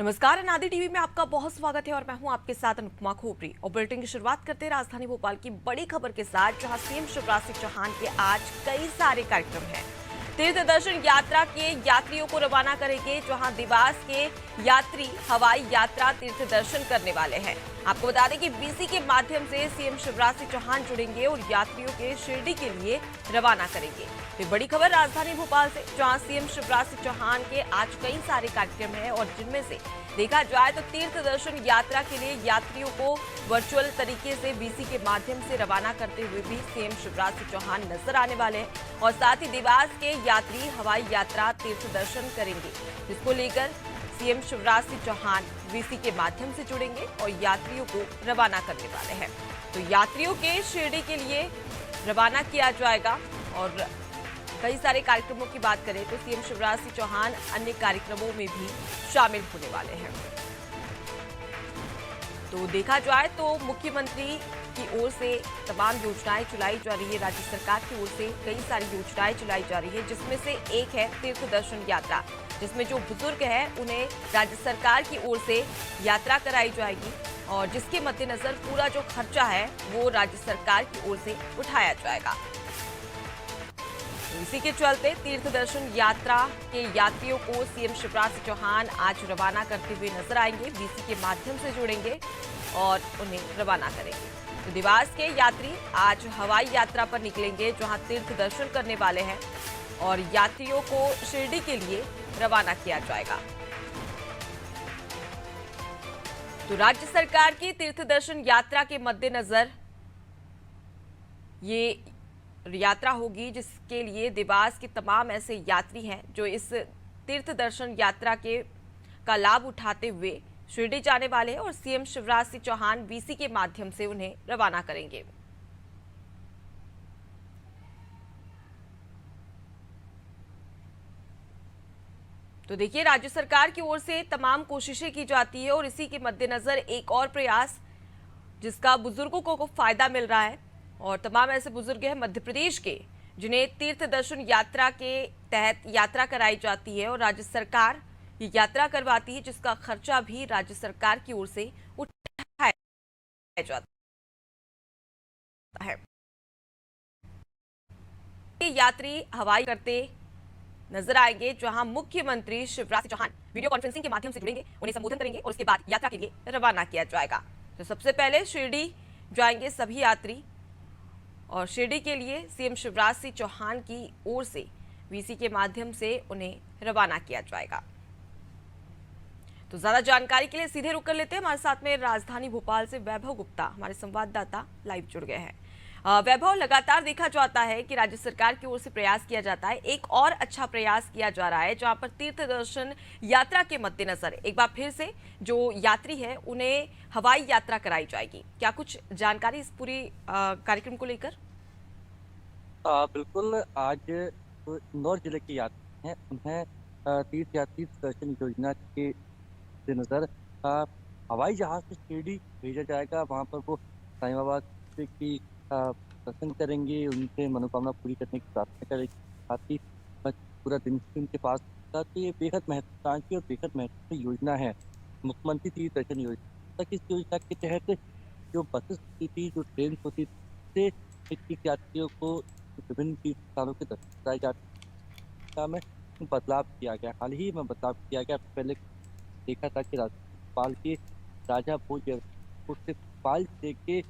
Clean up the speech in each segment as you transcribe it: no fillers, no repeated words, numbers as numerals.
नमस्कार, अनादि टीवी में आपका बहुत स्वागत है और मैं हूं आपके साथ अनुपमा खोपरी। और बुलेटिन की शुरुआत करते हैं राजधानी भोपाल की बड़ी खबर के साथ, जहां सीएम शिवराज सिंह चौहान के आज कई सारे कार्यक्रम हैं। तीर्थ दर्शन यात्रा के यात्रियों को रवाना करेंगे, जहां देवास के यात्री हवाई यात्रा तीर्थ दर्शन करने वाले हैं। आपको बता दें कि बीसी के माध्यम से सीएम शिवराज सिंह चौहान जुड़ेंगे और यात्रियों के शिरडी के लिए रवाना करेंगे। ये बड़ी खबर राजधानी भोपाल से, जहां सीएम शिवराज सिंह चौहान के आज कई सारे कार्यक्रम हैं और जिनमें से देखा जाए तो तीर्थ दर्शन यात्रा के लिए यात्रियों को वर्चुअल तरीके से बीसी के माध्यम से रवाना करते हुए भी सीएम शिवराज सिंह चौहान नजर आने वाले हैं और साथ ही देवास के यात्री हवाई यात्रा तीर्थ दर्शन करेंगे, जिसको लेकर सीएम शिवराज सिंह चौहान बीसी के माध्यम से जुड़ेंगे और यात्रियों को रवाना करने वाले हैं। तो यात्रियों के शिरडी के लिए रवाना किया जाएगा। और कई सारे कार्यक्रमों की बात करें तो सीएम शिवराज सिंह चौहान अन्य कार्यक्रमों में भी शामिल होने वाले हैं। तो देखा जाए तो मुख्यमंत्री की ओर से तमाम योजनाएं चलाई जा रही है, राज्य सरकार की ओर से कई सारी योजनाएं चलाई जा रही है, जिसमें से एक है तीर्थ दर्शन यात्रा, जिसमें जो बुजुर्ग हैं उन्हें राज्य सरकार की ओर से यात्रा कराई जाएगी और जिसके मद्देनजर पूरा जो खर्चा है वो राज्य सरकार की ओर से उठाया जाएगा। इसी के चलते तीर्थ दर्शन यात्रा के यात्रियों को सीएम शिवराज सिंह चौहान आज रवाना करते हुए नजर आएंगे, बीसी के माध्यम से जुड़ेंगे और उन्हें रवाना करेंगे। तो देवास के यात्री आज हवाई यात्रा पर निकलेंगे, जहां तीर्थ दर्शन करने वाले हैं और यात्रियों को शिरडी के लिए रवाना किया जाएगा। तो राज्य सरकार की तीर्थ दर्शन यात्रा के मद्देनजर ये यात्रा होगी, जिसके लिए देवास के तमाम ऐसे यात्री हैं जो इस तीर्थ दर्शन यात्रा का लाभ उठाते हुए शिरडी जाने वाले हैं और सीएम शिवराज सिंह चौहान बीसी के माध्यम से उन्हें रवाना करेंगे। तो देखिए, राज्य सरकार की ओर से तमाम कोशिशें की जाती है और इसी के मद्देनजर एक और प्रयास जिसका बुजुर्गों को फायदा मिल रहा है और तमाम ऐसे बुजुर्ग हैं मध्य प्रदेश के जिन्हें तीर्थ दर्शन यात्रा के तहत यात्रा कराई जाती है और राज्य सरकार ये यात्रा करवाती है, जिसका खर्चा भी राज्य सरकार की ओर से उठाया जाता है। ये यात्री हवाई करते नजर आएंगे, जहां मुख्यमंत्री शिवराज सिंह चौहान वीडियो कॉन्फ्रेंसिंग के माध्यम से जुड़ेंगे, उन्हें संबोधन करेंगे और उसके बाद यात्रा के लिए रवाना किया जाएगा। तो सबसे पहले शिरडी जाएंगे सभी यात्री और शिरडी के लिए सीएम शिवराज सिंह चौहान की ओर से बीसी के माध्यम से उन्हें रवाना किया जाएगा। तो ज्यादा जानकारी के लिए सीधे रुक कर लेते हैं, हमारे साथ में राजधानी भोपाल से वैभव गुप्ता हमारे संवाददाता लाइव जुड़ गए हैं। वैभव, लगातार देखा जाता है कि राज्य सरकार की ओर से प्रयास किया जाता है, एक और अच्छा प्रयास किया जा रहा है जहां पर तीर्थ दर्शन यात्रा के मद्देनजर एक बार फिर से जो यात्री है उन्हें हवाई यात्रा कराई जाएगी। क्या कुछ जानकारी इस पूरी कार्यक्रम को लेकर? बिल्कुल, आज जो इंदौर जिले के यात्री हैं उन्हें तीर्थ दर्शन योजना के नज़र हवाई जहाज से शिरडी भेजा जाएगा। वहाँ पर वो साईं बाबा की दर्शन करेंगे, उनसे मनोकामना पूरी करने की प्रार्थना करेंगे। साथ ही पूरा दिन ही उनके पास होगा। तो ये बेहद महत्वाकांक्षी और बेहद महत्वपूर्ण योजना है, मुख्यमंत्री तीर्थ दर्शन योजना। तक इस योजना के तहत जो बसेस होती थी, जो ट्रेन होती थी, तीर्थ यात्रियों को विभिन्न तीर्थ स्थानों के दर्शन कराए जाते में बदलाव किया गया। हाल ही में बदलाव किया गया। पहले देखा था कि भोपाल के राजा भोज से भोपाल जिले के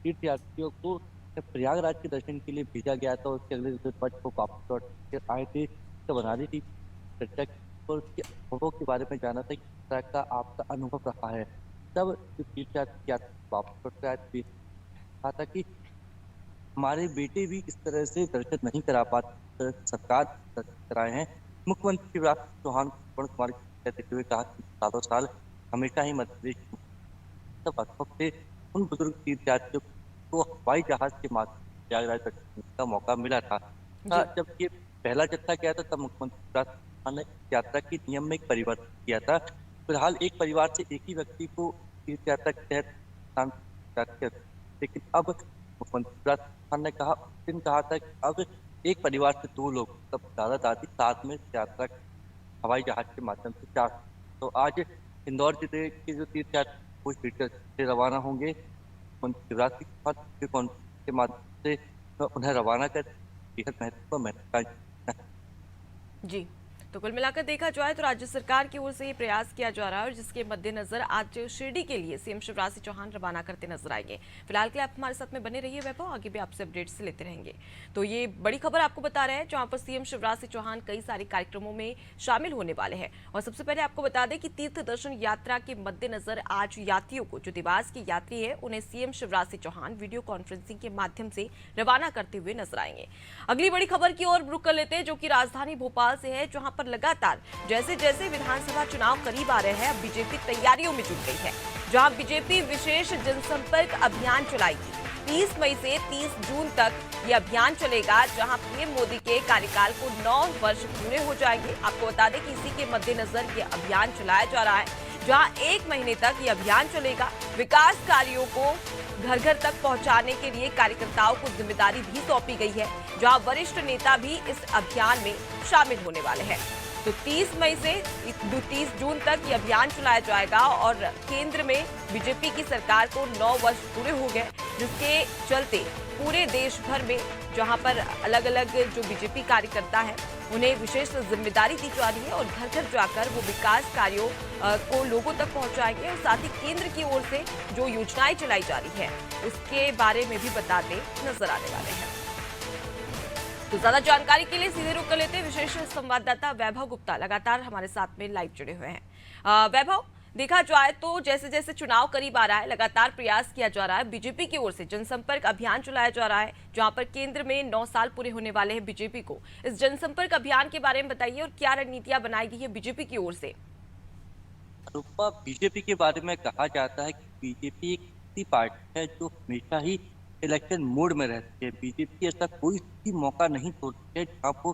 तीर्थ यात्रियों को प्रयागराज के दर्शन के लिए भेजा गया था। उसके अगले दिन वो वापस लौट के आए थे। तो बना रही थी चर्चा और उसके अनुभव के बारे में जाना था, किस तरह का आपका अनुभव रहा है। तब जो तीर्थ यात्री वापस लौट के आए थे, कहा था कि हमारे बेटे भी इस तरह से दर्शन नहीं करा पाते, सरकार दर्शन कराए हैं। मुख्यमंत्री शिवराज सिंह चौहान कुमार कहते हुए कहा कि सालों साल हमेशा ही मध्य प्रदेश तब अनुभव से उन बुजुर्ग तीर्थ यात्रियों को हवाई जहाज के माध्यम से प्रयागराज दर्शन का मौका मिला था। जब ये पहला जत्था गया था तब मुख्यमंत्री शिवराज सिंह चौहान ने यात्रा के नियम में एक परिवर्तन किया था। फिलहाल एक परिवार से एक ही व्यक्ति को तीर्थ यात्रा के तहत, लेकिन अब मुख्यमंत्री शिवराज सिंह चौहान ने कहा था कि अब एक परिवार से 2 लोग, तब दादा दादी साथ में यात्रा हवाई जहाज के माध्यम से 4। तो आज इंदौर जिले के जो तीर्थयात्री वो सीटर से रवाना होंगे। मुख्यमंत्री शिवराज सिंह चौहान वीडियो कॉन्फ्रेंस के माध्यम से उन्हें रवाना कर बेहद महत्वपूर्ण। जी। तो कुल मिलाकर देखा जाए तो राज्य सरकार की ओर से ये प्रयास किया जा रहा है और जिसके मद्देनजर आज शिरडी के लिए सीएम शिवराज सिंह चौहान रवाना करते नजर आएंगे। फिलहाल के लिए आप हमारे साथ में बने रहिए वैभव, आगे भी आपसे अपडेट्स लेते रहेंगे। तो ये बड़ी खबर आपको बता रहे हैं जहां पर सीएम शिवराज सिंह चौहान कई सारे कार्यक्रमों में शामिल होने वाले हैं। और सबसे पहले आपको बता दें कि तीर्थ दर्शन यात्रा के मद्देनजर आज यात्रियों को, जो देवास के यात्री है, उन्हें CM Shivraj Singh Chouhan video conferencing के माध्यम से रवाना करते हुए नजर आएंगे। अगली बड़ी खबर की ओर रुख कर लेते हैं जो कि राजधानी भोपाल से है, जहां पर लगातार जैसे जैसे विधानसभा चुनाव करीब आ रहे हैं, अब बीजेपी तैयारियों में जुट गई है, जहां बीजेपी विशेष जनसंपर्क अभियान चलाएगी। 30 मई से 30 जून तक ये अभियान चलेगा, जहां पीएम मोदी के कार्यकाल को 9 वर्ष पूरे हो जाएंगे। आपको बता दें कि इसी के मद्देनजर ये अभियान चलाया जा रहा है, जहां 1 महीने तक ये अभियान चलेगा। विकास कार्यों को घर घर तक पहुंचाने के लिए कार्यकर्ताओं को जिम्मेदारी भी सौंपी गई है, जहां वरिष्ठ नेता भी इस अभियान में शामिल होने वाले हैं। तो 30 मई से 30 जून तक ये अभियान चलाया जाएगा और केंद्र में बीजेपी की सरकार को 9 वर्ष पूरे हो गए, जिसके चलते पूरे देश भर में जहां पर अलग अलग जो बीजेपी कार्यकर्ता है उन्हें विशेष जिम्मेदारी दी जा रही है और घर घर जाकर वो विकास कार्यों को लोगों तक पहुंचाएंगे और साथ ही केंद्र की ओर से जो योजनाएं चलाई जा रही है उसके बारे में भी बताते नजर आने वाले हैं। तो ज्यादा जानकारी के लिए सीधे रुक कर लेते हैं विशेष संवाददाता वैभव गुप्ता लगातार हमारे साथ में लाइव जुड़े हुए हैं। वैभव, देखा जाए तो जैसे जैसे चुनाव करीब आ रहा है, लगातार प्रयास किया जा रहा है, बीजेपी की ओर से जनसंपर्क अभियान चलाया जा रहा है, जहां पर केंद्र में 9 साल पूरे होने वाले हैं बीजेपी को। इस जनसंपर्क अभियान के बारे में बताइए और क्या रणनीतियां बनाई गई है बीजेपी की ओर से। रूपा, बीजेपी के बारे में कहा जाता है कि बीजेपी एक ऐसी पार्टी है जो हमेशा ही इलेक्शन मोड में रहती है। बीजेपी ऐसा कोई भी मौका नहीं छोड़ती है जहाँ वो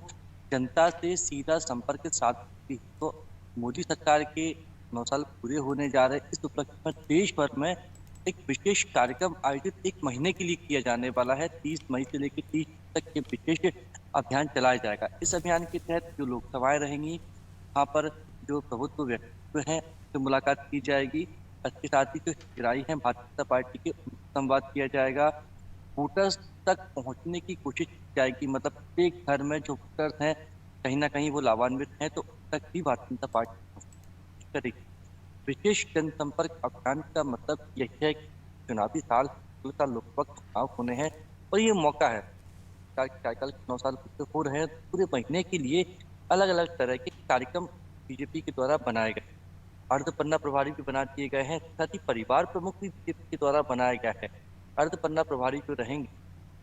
जनता से सीधा संपर्क साधती है। तो मोदी सरकार के 9 साल पूरे होने जा रहे इस उपलक्ष्य में देश भर में एक विशेष कार्यक्रम आयोजित 1 महीने के लिए किया जाने वाला है। 30 मई से लेकर 30 तक के विशेष अभियान चलाया जाएगा। इस अभियान के तहत जो लोकसभाएं रहेंगी, वहाँ पर जो प्रभुत्व व्यक्तित्व हैं तो मुलाकात की जाएगी। इसके साथ ही जो हितग्राही हैं भारतीय जनता पार्टी के, संवाद किया जाएगा। वोटर्स तक पहुंचने की कोशिश की जाएगी, मतलब एक घर में जो वोटर्स हैं कहीं ना कहीं वो लाभान्वित हैं तो तक भी भारतीय जनता पार्टी करेगी। विशेष जनसंपर्क अभियान का मतलब यही है कि चुनावी साल लोकसभा चुनाव होने हैं और ये मौका है, कार्यकाल 9 साल पूरे हो रहे हैं, पूरे महीने के लिए अलग अलग तरह के कार्यक्रम बीजेपी के द्वारा बनाए गए। अर्धपन्ना प्रभारी भी बना दिए गए हैं, साथ ही परिवार प्रमुख भी बीजेपी के द्वारा बनाया गया है। अर्धपन्ना प्रभारी जो रहेंगे,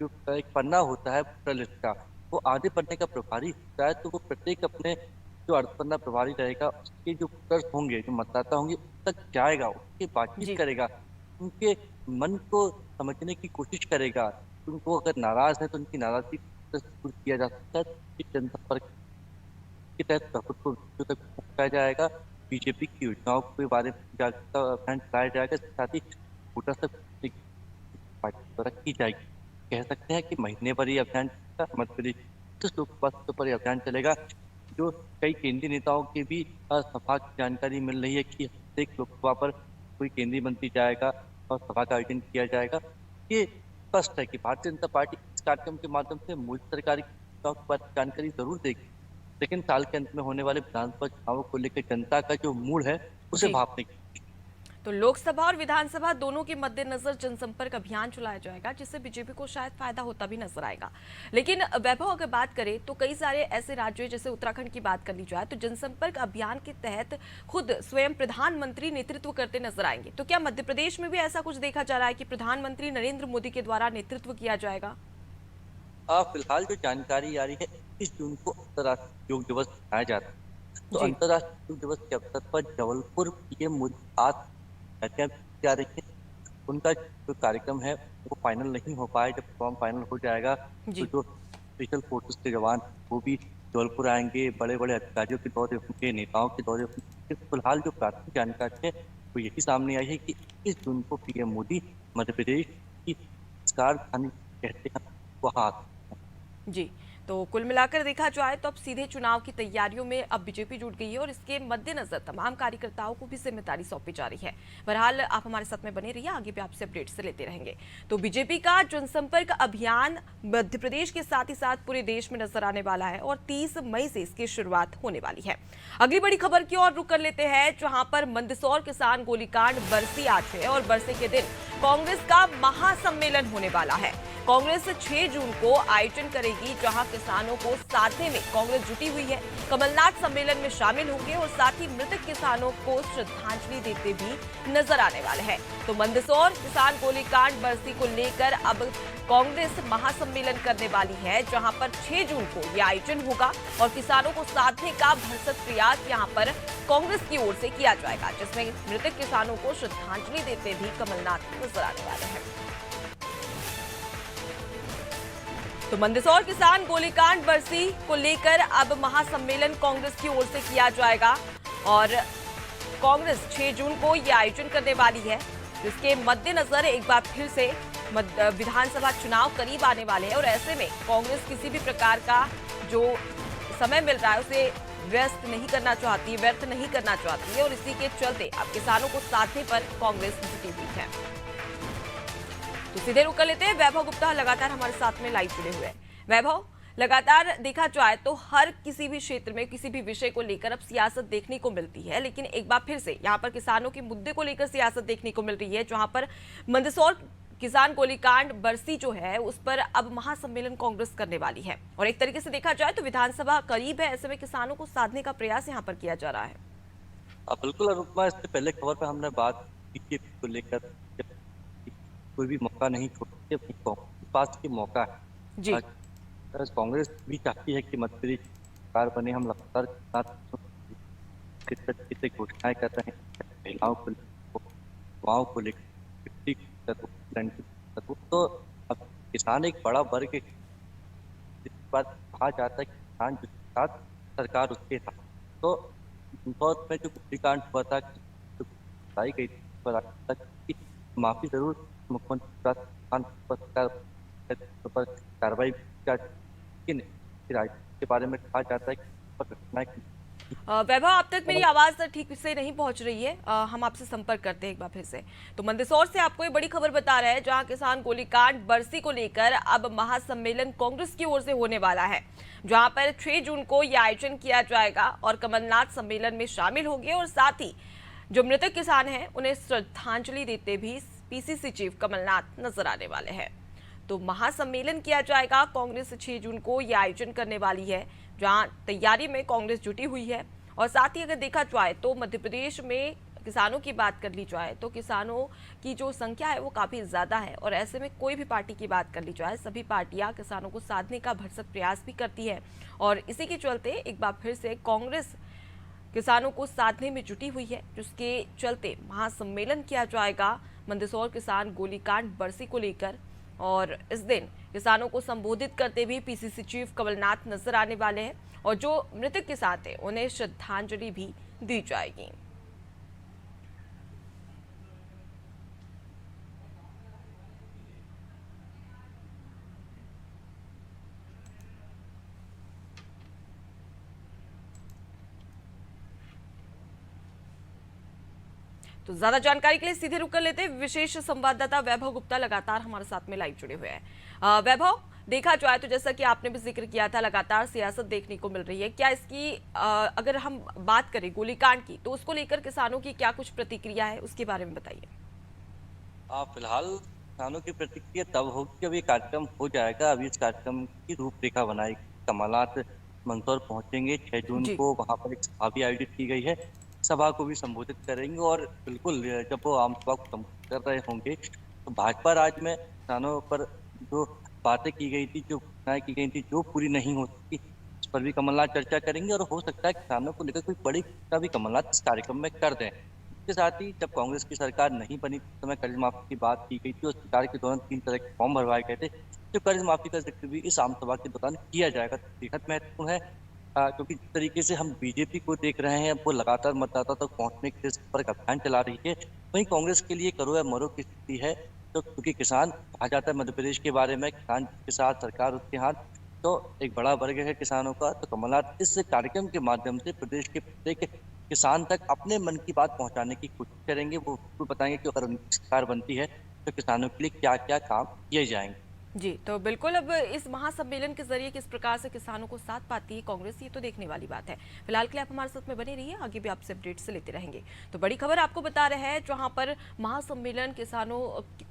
जो एक पन्ना होता है वोटर लिस्ट का, वो आधे पन्ने का प्रभारी होता है, तो वो प्रत्येक अपने जो अर्धपन्ना प्रभारी रहेगा उसके जो वोटर्स होंगे, जो मतदाता होंगे, उस तक जाएगा, उसके बातचीत करेगा, उनके मन को समझने की कोशिश करेगा। उनको अगर नाराज है तो उनकी नाराजगी दूर किया जा सकता है। जनसंपर्क के तहत प्रभुत्व तक पहुंचाया जाएगा, बीजेपी की योजनाओं के बारे में जागरूकता अभियान चलाया जाएगा, साथ ही वोटर्स तक द्वारा की जाएगी। कह सकते हैं कि महीने भर ये अभियान मध्य प्रदेश लोकसभा पर अभियान चलेगा। जो कई केंद्रीय नेताओं के भी सभा की जानकारी मिल रही है कि एक लोकसभा पर कोई केंद्रीय मंत्री जाएगा और सभा का आयोजन किया जाएगा। ये स्पष्ट है कि भारतीय जनता पार्टी इस कार्यक्रम के माध्यम से मोदी सरकार की जानकारी जरूर देगी, लेकिन साल के अंत में होने वाले विधानसभा चुनावों को लेकर जनता का जो मूड है उसे भापने की। तो लोकसभा और विधानसभा दोनों के मद्देनजर जनसंपर्क अभियान चलाया जाएगा, जिससे बीजेपी को शायद फायदा होता भी नजर आएगा। लेकिन वैभव, अगर बात करें तो कई सारे ऐसे राज्यों जैसे उत्तराखंड की बात कर ली जाए तो जनसंपर्क अभियान के तहत खुद स्वयं प्रधानमंत्री नेतृत्व करते नजर आएंगे। तो क्या मध्य प्रदेश में भी ऐसा कुछ देखा जा रहा है कि प्रधानमंत्री नरेंद्र मोदी के द्वारा नेतृत्व किया जाएगा? फिलहाल जो जानकारी आ रही है, 21 जून को अंतर्राष्ट्रीय योग दिवस मनाया जाता है। तो अंतर्राष्ट्रीय योग दिवस के अवसर पर जबलपुर पीएम मोदी आज जा रही है। उनका जो कार्यक्रम है वो फाइनल नहीं हो पाया। जब फॉर्म फाइनल हो जाएगा तो जो स्पेशल फोर्सेस के जवान वो भी जबलपुर आएंगे, बड़े बड़े अधिकारियों के दौरे होंगे, नेताओं के दौरे होंगे। फिलहाल जो प्राथमिक जानकारी है वो यही सामने आई है कि 21 जून को पीएम मोदी मध्य प्रदेश की राजधानी कहते हैं वहाँ। जी, तो कुल मिलाकर देखा जाए तो अब सीधे चुनाव की तैयारियों में अब बीजेपी जुट गई है और इसके मद्देनजर तमाम कार्यकर्ताओं को भी जिम्मेदारी सौंपी जा रही है। बहरहाल आप हमारे साथ में बने रहिए, आगे भी आपसे अपडेट से लेते रहेंगे। तो बीजेपी का जनसंपर्क अभियान मध्य प्रदेश के साथ ही साथ पूरे देश में नजर आने वाला है और 30 मई से इसकी शुरुआत होने वाली है। अगली बड़ी खबर की ओर रुख कर लेते हैं, जहां पर मंदसौर किसान गोलीकांड बरसी आज है और बरसे के दिन कांग्रेस का महासम्मेलन होने वाला है। कांग्रेस 6 जून को आयोजन करेगी, जहां किसानों को साधने में कांग्रेस जुटी हुई है। कमलनाथ सम्मेलन में शामिल होंगे और साथ ही मृतक किसानों को श्रद्धांजलि देते भी नजर आने वाले हैं। तो मंदसौर किसान गोलीकांड बरसी को लेकर अब कांग्रेस महासम्मेलन करने वाली है, जहां पर 6 जून को यह आयोजन होगा और किसानों को साधने का भरसक प्रयास यहां पर कांग्रेस की ओर से किया जाएगा, जिसमें मृतक किसानों को श्रद्धांजलि देते भी कमलनाथ नजर आने वाले हैं। तो मंदसौर किसान गोलीकांड बरसी को लेकर अब महासम्मेलन कांग्रेस की ओर से किया जाएगा और कांग्रेस 6 जून को यह आयोजन करने वाली है, जिसके मद्देनजर एक बार फिर से विधानसभा चुनाव करीब आने वाले हैं और ऐसे में कांग्रेस किसी भी प्रकार का जो समय मिल रहा है उसे व्यस्त नहीं करना चाहती है, व्यर्थ नहीं करना चाहती है और इसी के चलते अब किसानों को साधने पर कांग्रेस जुटी हुई है। तो सीधे रुक कर लेते हैं, वैभव गुप्ता लगातार हमारे साथ में लाइव जुड़े हुए हैं। वैभव, लगातार देखा जाए तो हर किसी भी क्षेत्र में किसी भी विषय को लेकर अब सियासत देखने को मिलती है, लेकिन एक बार फिर से यहाँ पर किसानों के मुद्दे को लेकर सियासत देखने को मिल रही है, जहां पर मंदसौर किसान गोलीकांड बरसी जो है उस पर अब महासम्मेलन कांग्रेस करने वाली है और एक तरीके से देखा जाए तो विधानसभा करीब है, ऐसे में किसानों को साधने का प्रयास यहाँ पर किया जा रहा है। बिल्कुल अनुपमा, इससे पहले खबर पे हमने बात की को लेकर कोई भी मौका नहीं छोड़ते, कांग्रेस पास की मौका है जी। कांग्रेस भी चाहती है कि मध्य प्रदेश सरकार बने। हम लगातार कितने घोषणाएं कर रहे हैं महिलाओं को, युवाओं को लेकर, तो अब किसान एक बड़ा वर्ग, इस बार कहा जाता है कि किसान जिसके साथ सरकार उसके साथ। तो इंदौर में जो गोलीकांड हुआ था, जो बताई गई थी, माफी जरूर मुख्यमंत्री पर कार्रवाई के बारे में कहा जाता है कि वैभव, अब तक मेरी आवाज ठीक से नहीं पहुंच रही है, हम आपसे संपर्क करते हैं एक बार फिर से। तो मंदसौर से आपको ये बड़ी खबर बता रहा है, जहां किसान गोलीकांड बरसी को लेकर अब महासम्मेलन कांग्रेस की ओर से होने वाला है, जहां पर 6 जून को यह आयोजन किया जाएगा और कमलनाथ सम्मेलन में शामिल होंगे और साथ ही जो मृतक किसान हैं उन्हें श्रद्धांजलि देते भी पीसीसी चीफ कमलनाथ नजर आने वाले हैं। तो महासम्मेलन किया जाएगा, कांग्रेस 6 जून को यह आयोजन करने वाली है, जहां तैयारी में कांग्रेस जुटी हुई है और साथ ही अगर देखा जाए तो मध्य प्रदेश में किसानों की बात कर ली जाए तो किसानों की जो संख्या है वो काफ़ी ज़्यादा है और ऐसे में कोई भी पार्टी की बात कर ली जाए, सभी पार्टियां किसानों को साधने का भरसक प्रयास भी करती है और इसी के चलते एक बार फिर से कांग्रेस किसानों को साधने में जुटी हुई है, जिसके चलते महासम्मेलन किया जाएगा मंदसौर किसान गोलीकांड बरसी को लेकर और इस दिन किसानों को संबोधित करते भी पीसीसी चीफ कमलनाथ नजर आने वाले हैं और जो मृतक किसान थे उन्हें श्रद्धांजलि भी दी जाएगी। तो ज्यादा जानकारी के लिए सीधे रुक कर लेते हैं, विशेष संवाददाता वैभव गुप्ता लगातार हमारे साथ में लाइव जुड़े हुए हैं। वैभव, देखा जाए तो जैसा कि आपने भी जिक्र किया था, लगातार सियासत देखने को मिल रही है, क्या इसकी अगर हम बात करें गोलीकांड की तो उसको लेकर किसानों की क्या कुछ प्रतिक्रिया है, उसके बारे में बताइए। फिलहाल किसानों की प्रतिक्रिया तब होगी जब ये कार्यक्रम हो जाएगा। अभी इस कार्यक्रम की रूपरेखा बनाई, कमलनाथ मंदसौर पहुंचेंगे 6 जून को, वहां पर एक सभा भी आयोजित की गई है, सभा को भी संबोधित करेंगे और बिल्कुल जब वो आम सभा को संबोधित कर रहे होंगे तो भाजपा राज में किसानों पर जो बातें की गई थी, जो घोषणाएं की गई थी, जो पूरी नहीं हो सकी, इस पर भी कमलनाथ चर्चा करेंगे और हो सकता है किसानों को लेकर कोई बड़ी घोषणा भी कमलनाथ इस कार्यक्रम में कर दें। इसके साथ ही जब कांग्रेस की सरकार नहीं बनी उस समय कर्ज माफी की बात की गई थी और सरकार के दौरान 3 तरह के फॉर्म भरवाए गए थे, तो कर्ज माफी का जिक्र भी इस आम सभा के दौरान किया जाएगा। बेहद महत्वपूर्ण है क्योंकि जिस तरीके से हम बीजेपी को देख रहे हैं, वो लगातार मतदाता तक पहुंचने के लिए संपर्क अभियान चला रही है, वहीं कांग्रेस के लिए करो या मरो की स्थिति है। तो क्योंकि किसान कहा जाता है मध्य प्रदेश के बारे में, किसान के साथ सरकार उसके हाथ, तो एक बड़ा वर्ग है किसानों का, तो कमलनाथ इस कार्यक्रम के माध्यम से प्रदेश के प्रत्येक किसान तक अपने मन की बात पहुंचाने की कोशिश करेंगे। वो बताएंगे कि अगर उनकी सरकार बनती है तो किसानों के लिए क्या क्या काम किए जाएंगे। जी, तो बिल्कुल अब इस महासम्मेलन के जरिए किस प्रकार से किसानों को साथ पाती है कांग्रेस, ये तो देखने वाली बात है। फिलहाल के लिए आप हमारे साथ में बने रहिए, आगे भी आपसे अपडेट्स लेते रहेंगे। तो बड़ी खबर आपको बता रहे हैं, जहां पर महासम्मेलन किसानों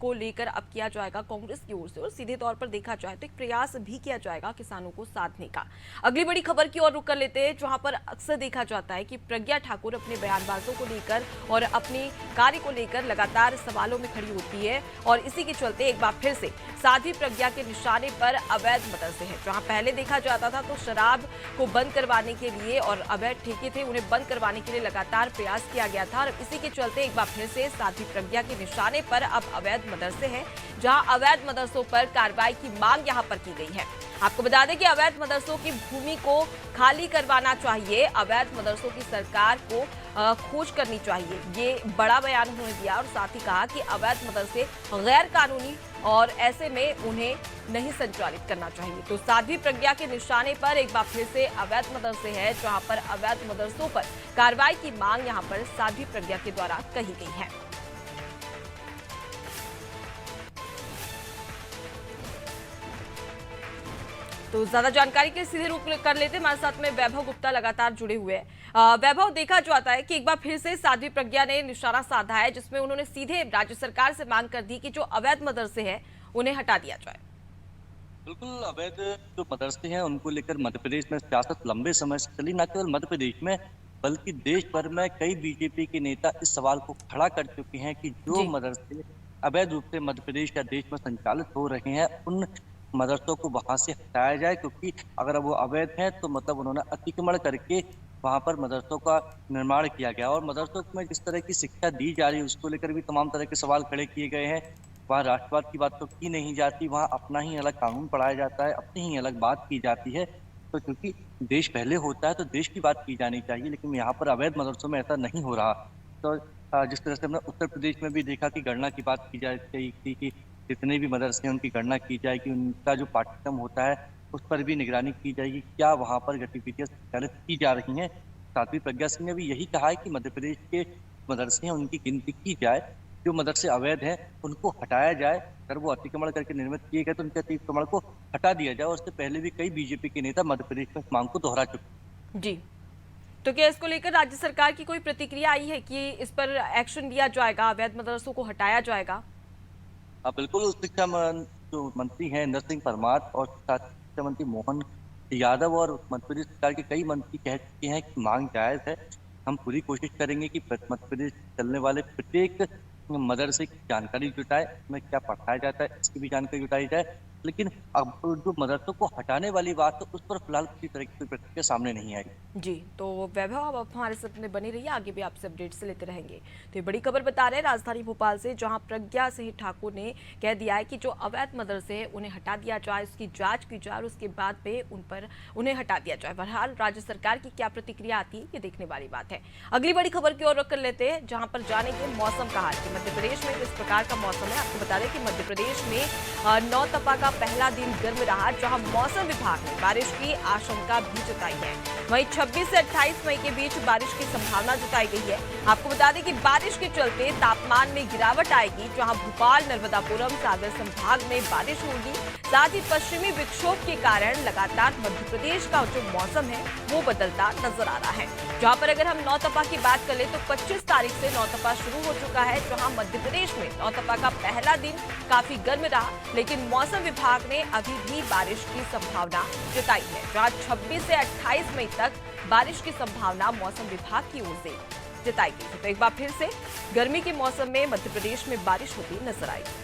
को लेकर अब किया जाएगा कांग्रेस की ओर से, और सीधे तौर पर देखा जाए तो एक प्रयास भी किया जाएगा किसानों को साधने का। अगली बड़ी खबर की ओर रुख कर लेते हैं, जहां पर अक्सर देखा जाता है कि प्रज्ञा ठाकुर अपने बयानबाजों को लेकर और अपने कार्य को लेकर लगातार सवालों में खड़ी होती है, और इसी के चलते एक बार फिर से साध्वी प्रज्ञा के निशाने पर अवैध मदरसे हैं। जहां पहले देखा जाता था तो शराब को बंद करवाने के लिए और अवैध ठेके थे, उन्हें बंद करवाने के लिए लगातार प्रयास किया गया था, और इसी के चलते एक बार फिर से साध्वी प्रज्ञा के निशाने पर अब अवैध मदरसे हैं, जहां अवैध मदरसों पर कार्रवाई की मांग यहां पर की गई है। आपको बता दें कि अवैध मदरसों की भूमि को खाली करवाना चाहिए, अवैध मदरसों की सरकार को खोज करनी चाहिए, ये बड़ा बयान उन्होंने दिया, और साथ ही कहा कि अवैध मदरसे गैर कानूनी और ऐसे में उन्हें नहीं संचालित करना चाहिए। तो साध्वी प्रज्ञा के निशाने पर एक बार फिर से अवैध मदरसे हैं, जहां पर अवैध मदरसों पर कार्रवाई की मांग यहां पर साध्वी प्रज्ञा के द्वारा कही गई है। तो ज्यादा जानकारी के सीधे रूप कर लेते हमारे साथ में वैभव गुप्ता लगातार जुड़े हुए हैं। वैभव, देखा जाता है कि एक बार फिर से साध्वी प्रज्ञा ने निशाना साधा है, जिसमें उन्होंने सीधे राज्य सरकार से मांग कर दी कि जो अवैध मदरसे हैं उन्हें हटा दिया जाए। बिल्कुल, अवैध जो मदरसे हैं उनको लेकर मध्य प्रदेश में सियासत लंबे समय से चली। न केवल मध्य प्रदेश में बल्कि देश भर में कई बीजेपी के नेता इस सवाल को खड़ा कर चुके हैं कि जो मदरसे अवैध रूप से मध्य प्रदेश या देश में संचालित हो रहे हैं, उन मदरसों को वहां से हटाया जाए, क्योंकि अगर वो अवैध हैं तो मतलब उन्होंने अतिक्रमण करके वहां पर मदरसों का निर्माण किया गया, और मदरसों में जिस तरह की शिक्षा दी जा रही है उसको लेकर भी तमाम तरह के सवाल खड़े किए गए हैं। वहाँ राष्ट्रवाद की बात तो की नहीं जाती, वहाँ अपना ही अलग कानून पढ़ाया जाता है, अपनी ही अलग बात की जाती है। तो क्योंकि देश पहले होता है तो देश की बात की जानी चाहिए, लेकिन यहाँ पर अवैध मदरसों में ऐसा नहीं हो रहा। तो जिस तरह से हमने उत्तर प्रदेश में भी देखा कि गणना की बात की जा रही थी कि जितने भी मदरसे हैं उनकी गणना की जाएगी, उनका जो पाठ्यक्रम होता है उस पर भी निगरानी की जाएगी, क्या वहाँ पर गतिविधियाँ संचालित की जा रही हैं। साध्वी प्रज्ञा सिंह ने भी यही कहा है कि मध्य प्रदेश के मदरसे हैं उनकी गिनती की जाए, जो मदरसे अवैध हैं उनको हटाया जाए, अगर वो अतिक्रमण करके निर्मित किए गए तो उनके अतिक्रमण को हटा दिया जाए। और उससे पहले भी कई बीजेपी के नेता मध्य प्रदेश में इस मांग को दोहरा चुके। जी, तो क्या इसको लेकर राज्य सरकार की कोई प्रतिक्रिया आई है कि इस पर एक्शन लिया जाएगा, अवैध मदरसों को हटाया जाएगा? बिल्कुल, जो मंत्री हैं इंदर सिंह परमार और शिक्षा मंत्री मोहन यादव और मध्य प्रदेश सरकार के कई मंत्री कह चुके हैं कि मांग जायज है। हम पूरी कोशिश करेंगे कि मध्य प्रदेश चलने वाले प्रत्येक मदरसे की जानकारी जुटाए, उसमें क्या पढ़ाया जाता है इसकी भी जानकारी जुटाई जाए, लेकिन अब जो मदरसों को हटाने वाली बात है उस पर फिलहाल किसी तरह की कोई प्रतिक्रिया सामने नहीं आई। जी, तो वैभव आप हमारे साथ में बने रहिए, आगे भी आपसे अपडेट्स लेते रहेंगे। तो ये बड़ी खबर बता रहे हैं राजधानी भोपाल से, जहां प्रज्ञा सिंह ठाकुर ने कह दिया है कि जो अवैध मदरसे हैं उन्हें हटा दिया जाए, उसकी जांच की जाए और उसके बाद पे उन्हें हटा दिया जाए। बहरहाल राज्य सरकार की क्या प्रतिक्रिया आती है ये देखने वाली बात है। अगली बड़ी खबर की ओर रुख कर लेते हैं, जहां पर जानेंगे मौसम का हाल कि मध्य प्रदेश में किस प्रकार का मौसम है। आपको बता दें कि मध्य प्रदेश में नौतपा का पहला दिन गर्म रहा, जहां मौसम विभाग ने बारिश की आशंका भी जताई है। वहीं 26 से 28 मई के बीच बारिश की संभावना जताई गई है। आपको बता दें कि बारिश के चलते तापमान में गिरावट आएगी, जहां भोपाल, नर्मदापुरम, सागर संभाग में बारिश होगी। साथ ही पश्चिमी विक्षोभ के कारण लगातार मध्य प्रदेश का जो मौसम है वो बदलता नजर आ रहा है। जहां पर अगर हम नौतपा की बात कर ले तो 25 तारीख से नौतपा शुरू हो चुका है, जहां मध्य प्रदेश में नौतपा का पहला दिन काफी गर्म रहा, लेकिन मौसम विभाग ने अभी भी बारिश की संभावना जताई है, जहां 26 से 28 मई तक बारिश की संभावना मौसम विभाग की ओर से जताई गई है। तो एक बार फिर से गर्मी के मौसम में मध्य प्रदेश में बारिश होती नजर आएगी।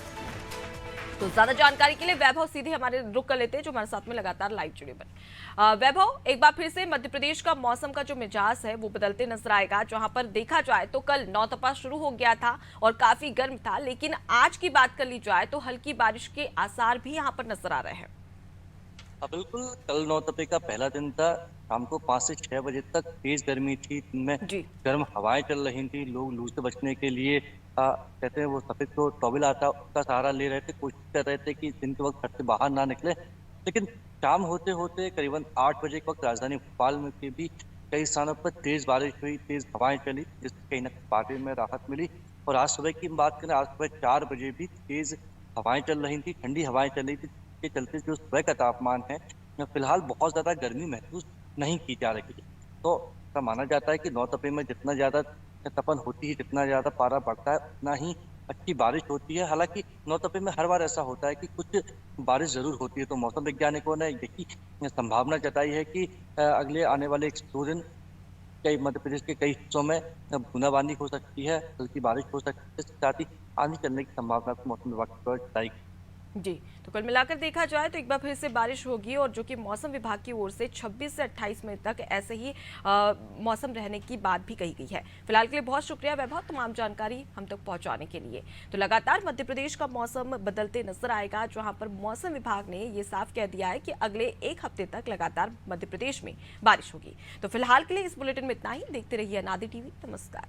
तो ज्यादा जानकारी के लिए वैभव सीधे हमारे रुक कर लेते हैं, जो हमारे साथ में लगातार लाइव जुड़े बने। वैभव, एक बार फिर से मध्य प्रदेश का मौसम का जो मिजाज है वो बदलते नजर आएगा, जहां पर देखा जाए तो कल नौतपा शुरू हो गया था और काफी गर्म था, लेकिन आज की बात कर ली जाए तो हल्की बारिश के आसार भी यहाँ पर नजर आ रहे हैं। बिल्कुल, कल नौतपे का पहला दिन था। शाम को 5 से 6 बजे तक तेज गर्मी थी, इनमें गर्म हवाएं चल रही थी। लोग लू से बचने के लिए कहते हैं वो सफेद जो टॉवल आता है उसका सहारा ले रहे थे, कोशिश कर रहे थे कि दिन के वक्त घर से बाहर ना निकले। लेकिन शाम होते-होते करीबन 8 बजे के वक़्त राजधानी भोपाल में के भी कई स्थानों पर तेज़ बारिश हुई, तेज़ हवाएँ चली, जिससे कहीं न कहीं पारे में राहत मिली। और आज सुबह की हम बात करें, आज सुबह 4 बजे भी तेज़ हवाएँ चल रही थी, ठंडी हवाएँ चल रही थी, जिसके चलते जो सुबह का तापमान है, फिलहाल बहुत ज़्यादा गर्मी महसूस नहीं की जा रही है। तो ऐसा माना जाता है कि नौ-तपे में जितना ज़्यादा तपन होती है, जितना ज़्यादा पारा बढ़ता है, उतना ही अच्छी बारिश होती है। हालाँकि नौ-तपे में हर बार ऐसा होता है कि कुछ बारिश ज़रूर होती है, तो मौसम वैज्ञानिकों ने यही संभावना जताई है कि अगले आने वाले 1-2 दिन कई मध्य प्रदेश के कई हिस्सों में बूंदाबांदी हो सकती है, हल्की बारिश हो सकती है, इसके साथ ही आंधी चलने की संभावना भी मौसम विभाग की ओर से जताई गई। जी, तो कुल मिलाकर देखा जाए तो एक बार फिर से बारिश होगी और जो कि मौसम विभाग की ओर से 26 से 28 मई तक ऐसे ही मौसम रहने की बात भी कही गई है। फिलहाल के लिए बहुत शुक्रिया वैभव, तमाम जानकारी हम तक पहुंचाने के लिए। तो लगातार मध्य प्रदेश का मौसम बदलते नजर आएगा, जहां पर मौसम विभाग ने ये साफ कह दिया है कि अगले 1 हफ्ते तक लगातार मध्य प्रदेश में बारिश होगी। तो फिलहाल के लिए इस बुलेटिन में इतना ही। देखते रहिए अनादि टीवी। नमस्कार।